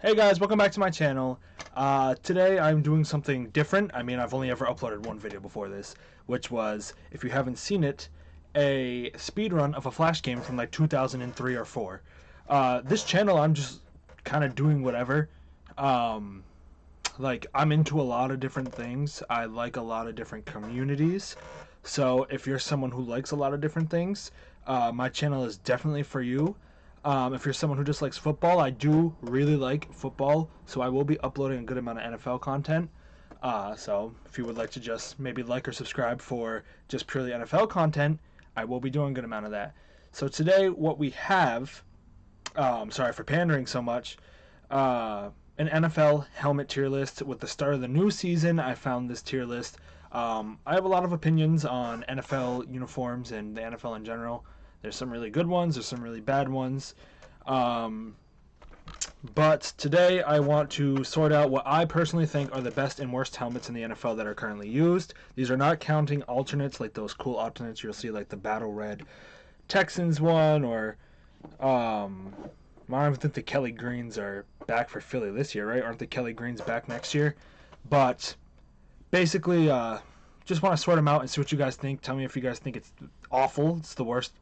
Hey guys, welcome back to my channel. Today I'm doing something different. I mean, I've only ever uploaded one video before this, which was, if you haven't seen it, a speedrun of a Flash game from like 2003 or 4. This channel, I'm just kind of doing whatever. Like, I'm into a lot of different things. I like a lot of different communities. So if you're someone who likes a lot of different things, my channel is definitely for you. If you're someone who just likes football, I do really like football, so I will be uploading a good amount of NFL content. So if you would like to just maybe like or subscribe for just purely NFL content, I will be doing a good amount of that. So today what we have, sorry for pandering so much, an NFL helmet tier list. With the start of the new season, I found this tier list. I have a lot of opinions on NFL uniforms and the NFL in general. There's some really good ones, there's some really bad ones. But today I want to sort out what I personally think are the best and worst helmets in the NFL that are currently used. These are not counting alternates, like those cool alternates you'll see, like the Battle Red Texans one, or I don't even think the Kelly Greens are back for Philly this year, right? Aren't the Kelly Greens back next year? But basically, just want to sort them out and see what you guys think. Tell me if you guys think it's awful, it's the worst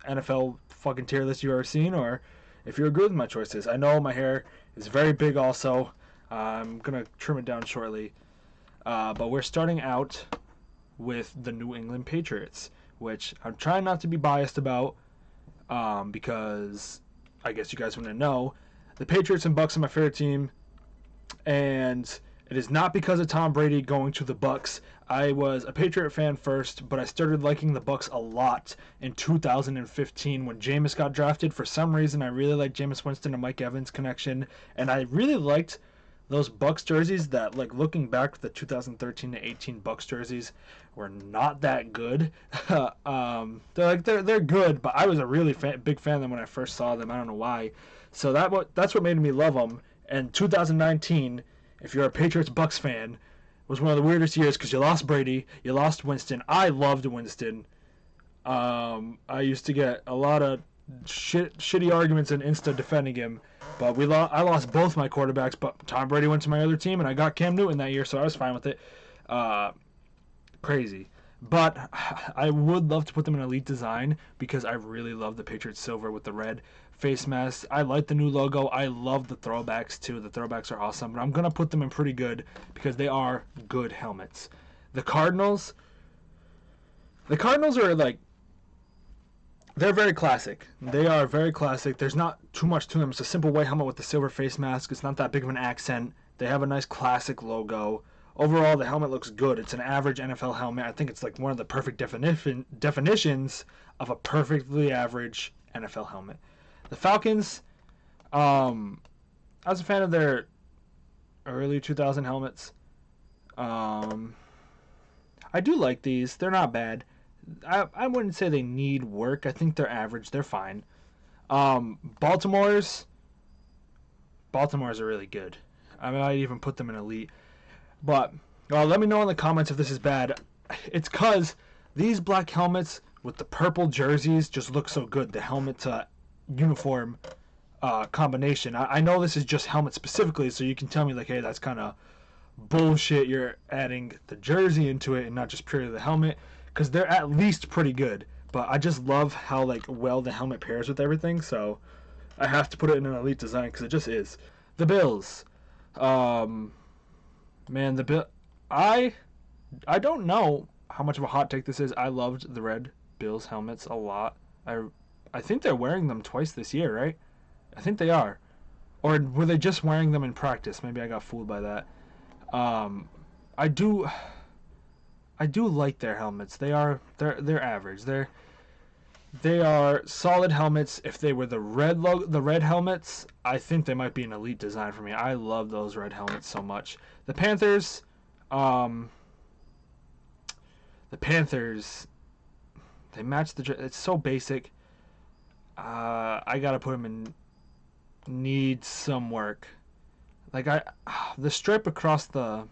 NFL fucking tier list you've ever seen, or if you agree with my choices. I know my hair is very big also. I'm going to trim it down shortly. But we're starting out with the New England Patriots, which I'm trying not to be biased about, because I guess you guys want to know. The Patriots and Bucs are my favorite team, and it is not because of Tom Brady going to the Bucs. I was a Patriot fan first, but I started liking the Bucs a lot in 2015 when Jameis got drafted. For some reason, I really liked Jameis Winston and Mike Evans connection, and I really liked those Bucs jerseys that, like, looking back, the 2013 to 18 Bucs jerseys were not that good. They're good, but I was a really big fan of them when I first saw them. I don't know why. So that's what made me love them. And 2019, if you're a Patriots Bucs fan, was one of the weirdest years because you lost Brady, you lost Winston. I loved Winston. I used to get a lot of shitty arguments in Insta defending him, but I lost both my quarterbacks. But Tom Brady went to my other team, and I got Cam Newton that year, so I was fine with it. Crazy. But I would love to put them in elite design because I really love the Patriots silver with the red face mask. I like the new logo. I love the throwbacks too. The throwbacks are awesome. But I'm going to put them in pretty good because they are good helmets. The Cardinals are like, they're very classic. They are very classic. There's not too much to them. It's a simple white helmet with the silver face mask. It's not that big of an accent. They have a nice classic logo. Overall, the helmet looks good. It's an average NFL helmet. I think it's like one of the perfect definitions of a perfectly average NFL helmet. The Falcons, I was a fan of their early 2000 helmets. I do like these. They're not bad. I wouldn't say they need work. I think they're average. They're fine. Baltimore's are really good. I might even put them in elite. But let me know in the comments if this is bad. It's because these black helmets with the purple jerseys just look so good. The helmet to uniform combination. I know this is just helmet specifically, so you can tell me like, hey, that's kind of bullshit. You're adding the jersey into it and not just purely the helmet, because they're at least pretty good. But I just love how like well the helmet pairs with everything. So I have to put it in an elite design because it just is. The Bills. Man, I don't know how much of a hot take this is. I loved the red Bills helmets a lot. I think they're wearing them twice this year, right? I think they are. Or were they just wearing them in practice? Maybe I got fooled by that. I do like their helmets. They're average. They are solid helmets. If they were the red helmets, I think they might be an elite design for me. I love those red helmets so much. The Panthers, they match it's so basic. I gotta put them in. Need some work. Like the stripe across the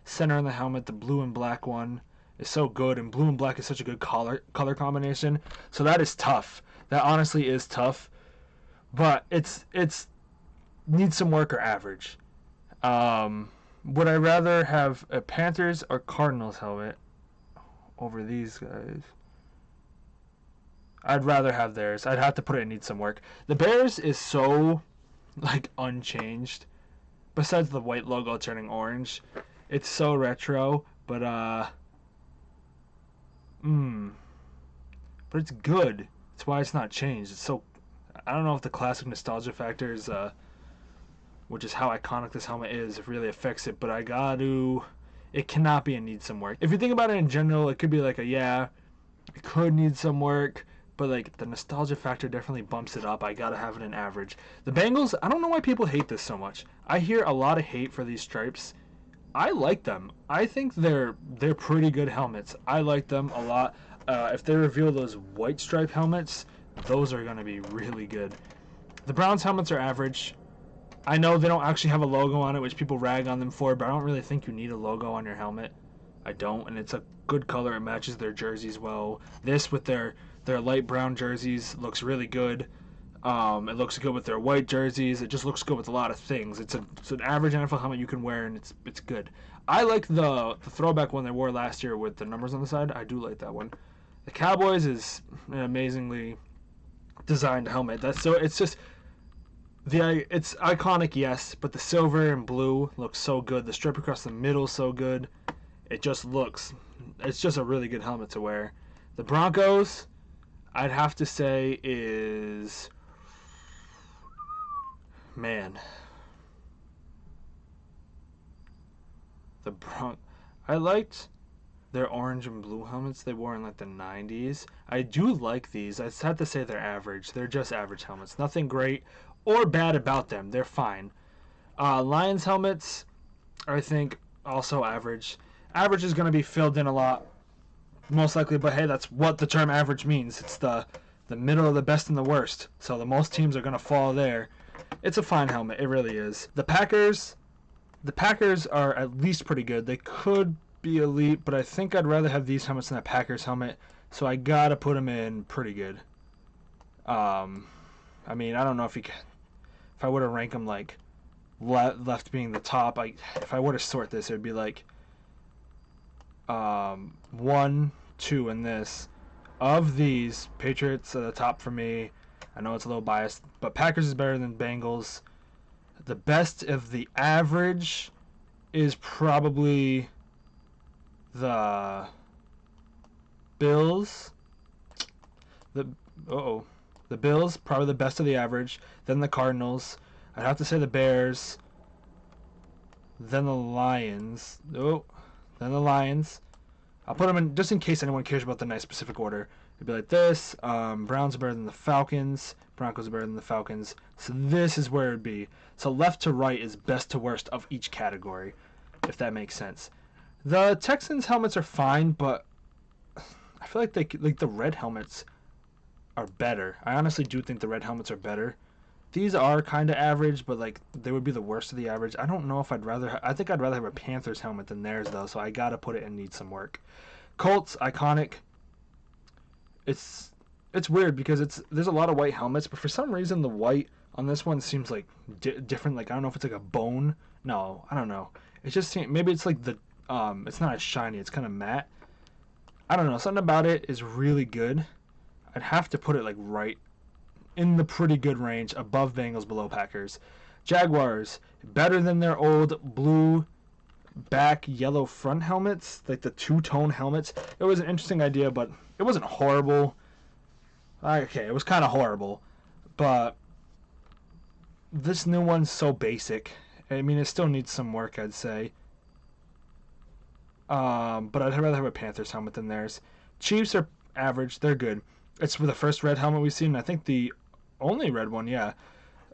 center of the helmet, the blue and black one, is so good, and blue and black is such a good color combination. So that is tough. That honestly is tough. But it's needs some work or average. Would I rather have a Panthers or Cardinals helmet over these guys? I'd rather have theirs. I'd have to put it in needs some work. The Bears is so, like, unchanged. Besides the white logo turning orange. It's so retro, but, but it's good. That's why it's not changed. It's so, I don't know if the classic nostalgia factor is, which is how iconic this helmet is, it really affects it, but it cannot be a need some work. If you think about it in general, it could be like it could need some work, but like the nostalgia factor definitely bumps it up. I gotta have it in average. The Bengals, I don't know why people hate this so much. I hear a lot of hate for these stripes. I like them. I think they're pretty good helmets. I like them a lot. If they reveal those white stripe helmets, those are gonna be really good. The Browns helmets are average. I know they don't actually have a logo on it, which people rag on them for, but I don't really think you need a logo on your helmet. I don't, and it's a good color. It matches their jerseys well. This with their light brown jerseys looks really good. It looks good with their white jerseys. It just looks good with a lot of things. It's an average NFL helmet you can wear, and it's good. I like the throwback one they wore last year with the numbers on the side. I do like that one. The Cowboys is an amazingly designed helmet. It's just it's iconic, yes, but the silver and blue looks so good. The strip across the middle is so good. It's just a really good helmet to wear. The Broncos, I'd have to say is, man, I liked their orange and blue helmets they wore in like the 90s. I do like these. I have to say they're average. They're just average helmets. Nothing great or bad about them. They're fine. Lions helmets, I think, also average. Average is going to be filled in a lot, most likely, but hey, that's what the term average means. It's the middle of the best and the worst. So the most teams are going to fall there. It's a fine helmet. It really is. The Packers are at least pretty good. They could be elite, but I think I'd rather have these helmets than a Packers helmet, so I got to put them in pretty good. I mean, I don't know if I were to rank them like left being the top, if I were to sort this, it would be like 1, 2 in this. Of these, Patriots are the top for me. I know it's a little biased, but Packers is better than Bengals. The best of the average is probably the Bills. The Bills, probably the best of the average. Then the Cardinals. I'd have to say the Bears. Then the Lions. Then the Lions. I'll put them in, just in case anyone cares about the nice specific order. It'd be like this. Browns are better than the Falcons. Broncos are better than the Falcons. So this is where it'd be. So left to right is best to worst of each category, if that makes sense. The Texans helmets are fine, but I feel like the red helmets are better. I honestly do think the red helmets are better. These are kind of average, but like they would be the worst of the average. I don't know if I think I'd rather have a Panthers helmet than theirs though, so I gotta put it in need some work. Colts, iconic. It's weird because there's a lot of white helmets, but for some reason the white on this one seems like different. Like I don't know if it's like a bone. No, I don't know. It just seems, maybe it's like it's not as shiny. It's kind of matte. I don't know. Something about it is really good. I'd have to put it like right in the pretty good range, above Bengals, below Packers. Jaguars, better than their old blue back, yellow front helmets, like the two-tone helmets. It was an interesting idea, but it wasn't horrible. Okay, it was kind of horrible, but this new one's so basic. I mean, it still needs some work, I'd say. But I'd rather have a Panthers helmet than theirs. Chiefs are average. They're good. It's for the first red helmet we've seen. I think the only red one, yeah.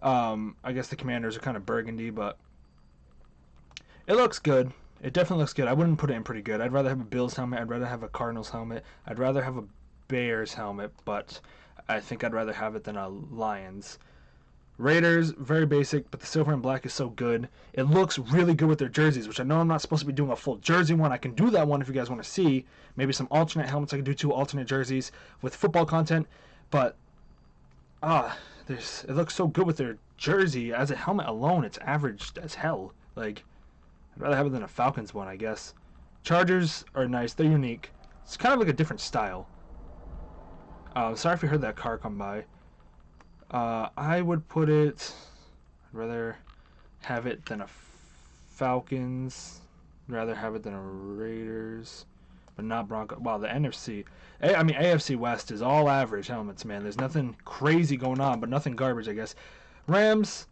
I guess the Commanders are kind of burgundy, but it looks good. It definitely looks good. I wouldn't put it in pretty good. I'd rather have a Bills helmet. I'd rather have a Cardinals helmet. I'd rather have a Bears helmet, but I think I'd rather have it than a Lions. Raiders, very basic, but the silver and black is so good. It looks really good with their jerseys, which I know I'm not supposed to be doing a full jersey one. I can do that one if you guys want to see. Maybe some alternate helmets. I can do 2 alternate jerseys with football content. But, it looks so good with their jersey as a helmet alone, it's average as hell. Like, I'd rather have it than a Falcons one, I guess. Chargers are nice. They're unique. It's kind of like a different style. Sorry if you heard that car come by. I would put it... I'd rather have it than a Falcons. I'd rather have it than a Raiders. But not Broncos. Wow, the NFC. I mean, AFC West is all average helmets, man. There's nothing crazy going on, but nothing garbage, I guess. Rams,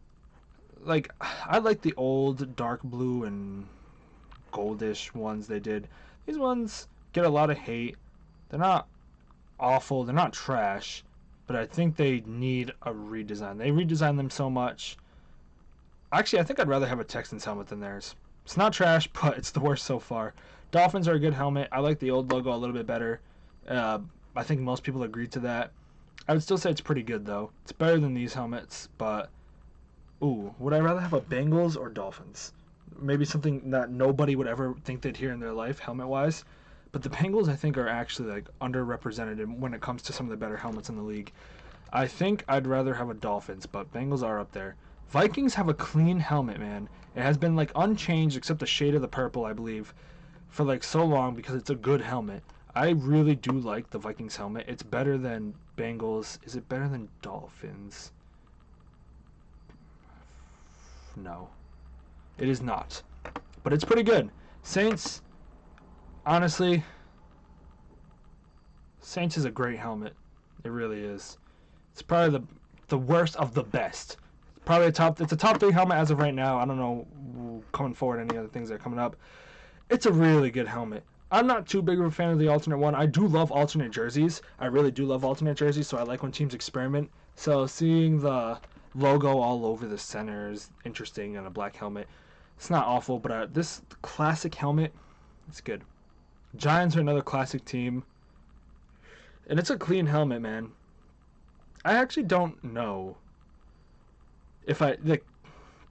like, I like the old dark blue and goldish ones they did. These ones get a lot of hate. They're not awful. They're not trash. But I think they need a redesign. They redesigned them so much. Actually, I think I'd rather have a Texans helmet than theirs. It's not trash, but it's the worst so far. Dolphins are a good helmet. I like the old logo a little bit better. I think most people agree to that. I would still say it's pretty good, though. It's better than these helmets, but... Ooh, would I rather have a Bengals or Dolphins? Maybe something that nobody would ever think they'd hear in their life, helmet-wise. But the Bengals, I think, are actually, like, underrepresented when it comes to some of the better helmets in the league. I think I'd rather have a Dolphins, but Bengals are up there. Vikings have a clean helmet, man. It has been, like, unchanged except the shade of the purple, I believe, for, like, so long because it's a good helmet. I really do like the Vikings helmet. It's better than Bengals. Is it better than Dolphins? No. It is not. But it's pretty good. Saints, honestly, Saints is a great helmet. It really is. It's probably the worst of the best. Probably it's a top 3 helmet as of right now. I don't know coming forward any other things that are coming up. It's a really good helmet. I'm not too big of a fan of the alternate one. I do love alternate jerseys. I really do love alternate jerseys, so I like when teams experiment. So seeing the logo all over the center is interesting on a black helmet. It's not awful, but this classic helmet, it's good. Giants are another classic team. And it's a clean helmet, man. I actually don't know if I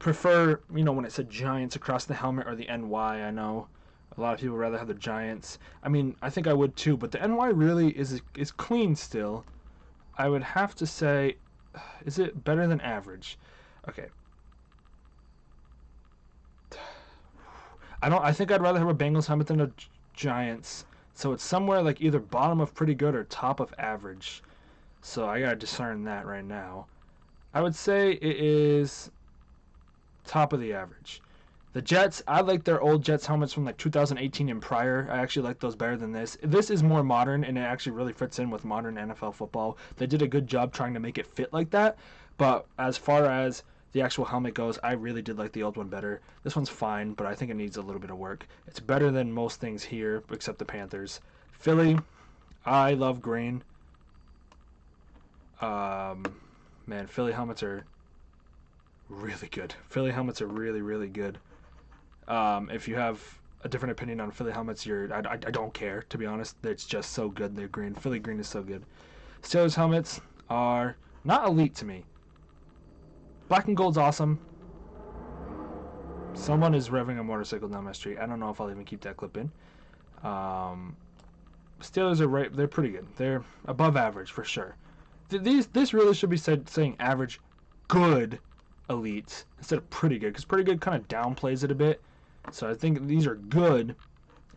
prefer, when it said Giants across the helmet or the NY. I know a lot of people would rather have the Giants. I mean, I think I would too, but the NY really is clean still. I would have to say, is it better than average? Okay. I think I'd rather have a Bengals helmet than a Giants. So it's somewhere like either bottom of pretty good or top of average. So I gotta discern that right now. I would say it is top of the average. The Jets, I like their old Jets helmets from like 2018 and prior. I actually like those better than this. This is more modern, and it actually really fits in with modern NFL football. They did a good job trying to make it fit like that. But as far as the actual helmet goes, I really did like the old one better. This one's fine, but I think it needs a little bit of work. It's better than most things here, except the Panthers. Philly, I love green. Man, Philly helmets are really good. Philly helmets are really, really good. If you have a different opinion on Philly helmets, I don't care, to be honest. It's just so good. They're green. Philly green is so good. Steelers helmets are not elite to me. Black and gold's awesome. Someone is revving a motorcycle down my street. I don't know if I'll even keep that clip in. Steelers are they're pretty good. They're above average for sure. This really should be saying average, good, elite instead of pretty good, because pretty good kind of downplays it a bit. So I think these are good,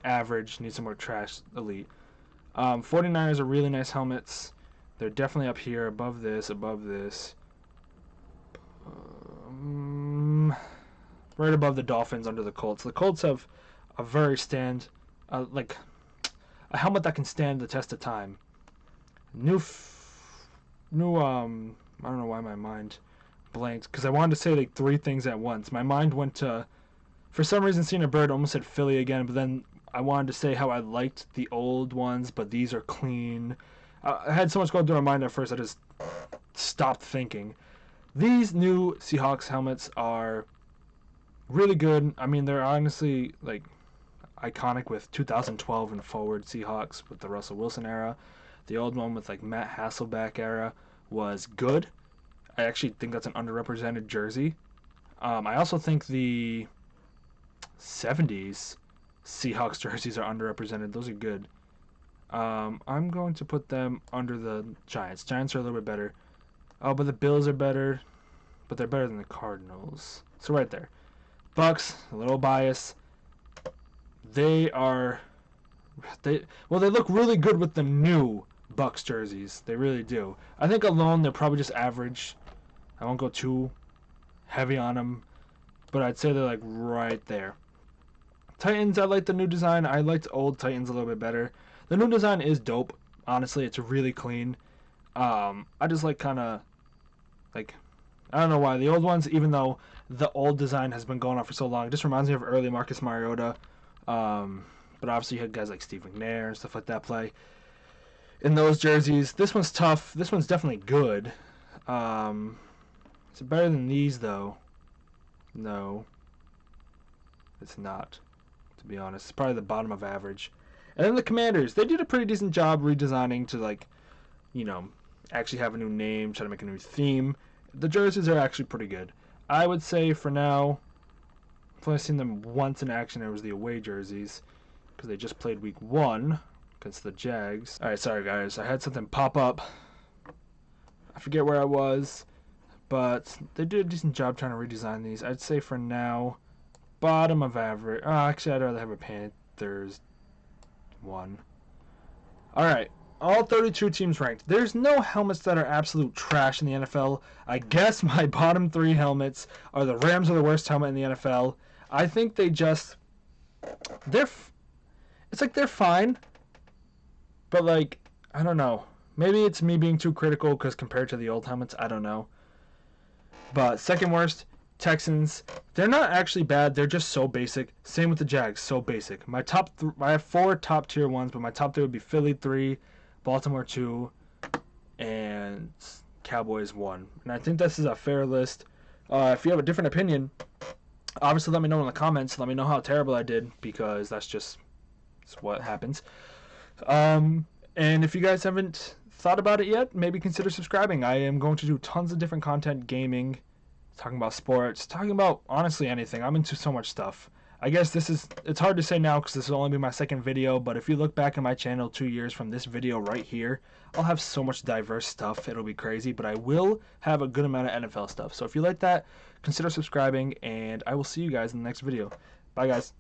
average, need some more trash, elite. 49ers are really nice helmets. They're definitely up here, above this. Right above the Dolphins, under the Colts. The Colts have a very a helmet that can stand the test of time. I don't know why my mind blanked, because I wanted to say like 3 things at once. My mind went to, for some reason, seeing a bird, almost said Philly again, but then I wanted to say how I liked the old ones, but these are clean. I had so much going through my mind at first, I just stopped thinking. These new Seahawks helmets are really good. I mean, they're honestly like iconic with 2012 and forward Seahawks with the Russell Wilson era. The old one with like Matt Hasselbeck era was good. I actually think that's an underrepresented jersey. I also think the 70s Seahawks jerseys are underrepresented. Those are good. I'm going to put them under the Giants. Giants are a little bit better. Oh, but the Bills are better. but they're better than the Cardinals. So right there. Bucks, a little bias. They look really good with the new Bucks jerseys. They really do. I think alone they're probably just average. I won't go too heavy on them, but I'd say they're like right there. Titans, I like the new design. I liked old Titans a little bit better. The new design is dope. Honestly, it's really clean. I just like kind of like, I don't know why the old ones, even though the old design has been going on for so long, it just reminds me of early Marcus Mariota. But obviously you had guys like Steve McNair and stuff like that play in those jerseys. This one's tough. This one's definitely good. Is it better than these though? No, it's not, to be honest. It's probably the bottom of average. And then the Commanders, they did a pretty decent job redesigning to, like, you know, actually have a new name, try to make a new theme. The jerseys are actually pretty good. I would say for now, I've only seen them once in action. It was the away jerseys, because they just played week 1 against the Jags. Alright, sorry guys, I had something pop up. I forget where I was, but they did a decent job trying to redesign these. I'd say for now, bottom of average. Actually, I'd rather have a Panthers one. Alright, all 32 teams ranked. There's no helmets that are absolute trash in the NFL. I guess my bottom 3 helmets are the Rams are the worst helmet in the NFL. I think they just... It's like they're fine, but like, I don't know. Maybe it's me being too critical because compared to the old helmets, I don't know. But second worst, Texans. They're not actually bad. They're just so basic. Same with the Jags, so basic. I have 4 top tier ones, but my top 3 would be Philly 3, Baltimore 2, and Cowboys 1. And I think this is a fair list. If you have a different opinion, obviously let me know in the comments. Let me know how terrible I did, because that's what happens. And if you guys haven't thought about it yet, maybe consider subscribing. I am going to do tons of different content, gaming, talking about sports, talking about honestly anything. I'm into so much stuff. I guess it's hard to say now because this will only be my second video, but if you look back at my channel 2 years from this video right here, I'll have so much diverse stuff. It'll be crazy, but I will have a good amount of NFL stuff. So if you like that, consider subscribing, and I will see you guys in the next video. Bye, guys.